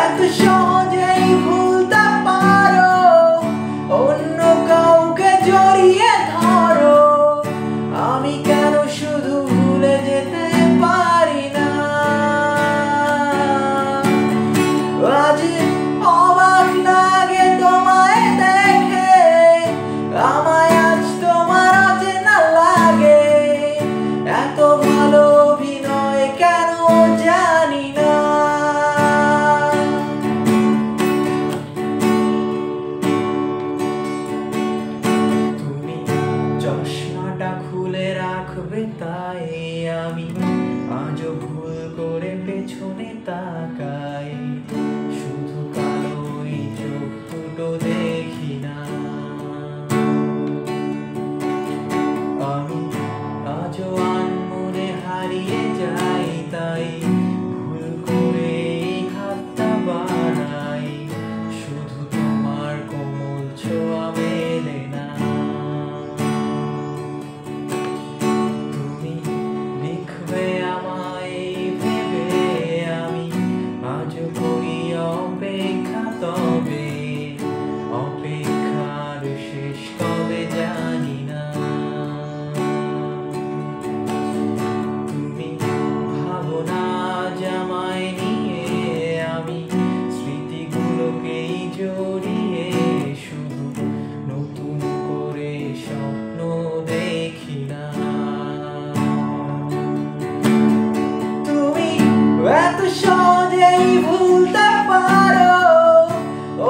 এত সহজেই ভুলতে পারো, অন্য কাউকে জড়িয়ে ধরো। আমি কেন শুধু ভুলে যেতে পারি না? আজ অবাক লাগে তোমায় দেখে, আমায় আজ তোমার অচেনা লাগে। এত ভালো অভিনয় কেন জানি না। তুমি চশমাটা খুলে রাখবে তাই আমি আজও ভুল করে পেছনে তাকাই। শুধু কালোই চোখ দুটো দেখি না। আমি আজও আনমনে হারিয়ে যাই, তাই ভুল করে হাতটা বাড়াই। শুধু তোমার কোমল ছোঁয়া মেলে না। তুমি লিখবে আমায় ভেবে আমি আজও করি অপেক্ষা, তবে অপেক্ষার শেষ কবে জানি না। তুমি ভাবো না আমায় নিয়ে, আমি স্মৃতিগুলোকেই জড়িয়ে শুধু নতুন করে স্বপ্ন দেখি না। তুমি এত সহজেই ভুলতে পারো,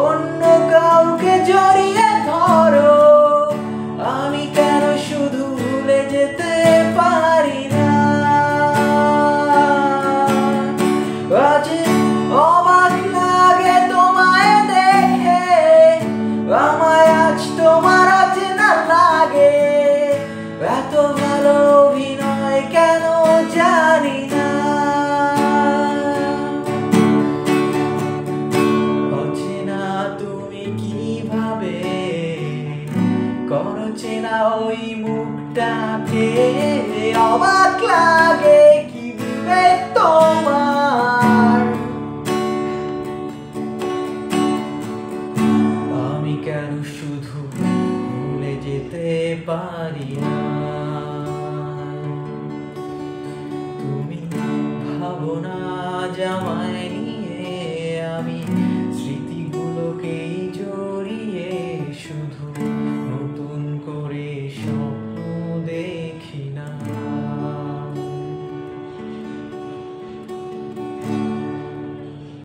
অন্য কাউকে জড়িয়ে ধরো। আমি কেন শুধু ভুলে যেতে পারি না? আজ অবাক লাগে তোমায় দেখে, আমায় আজ তোমার অচেনা লাগে। এত ভালো অভিনয় কেন জানি না। অচেনা তুমি কিভাবে করো চেনা ওই মুখটাকে? অবাক লাগে কি বিবেক তোমার। আমি কেন শুধু ভুলে যেতে পারি না? তুমি ভাবো না আমায়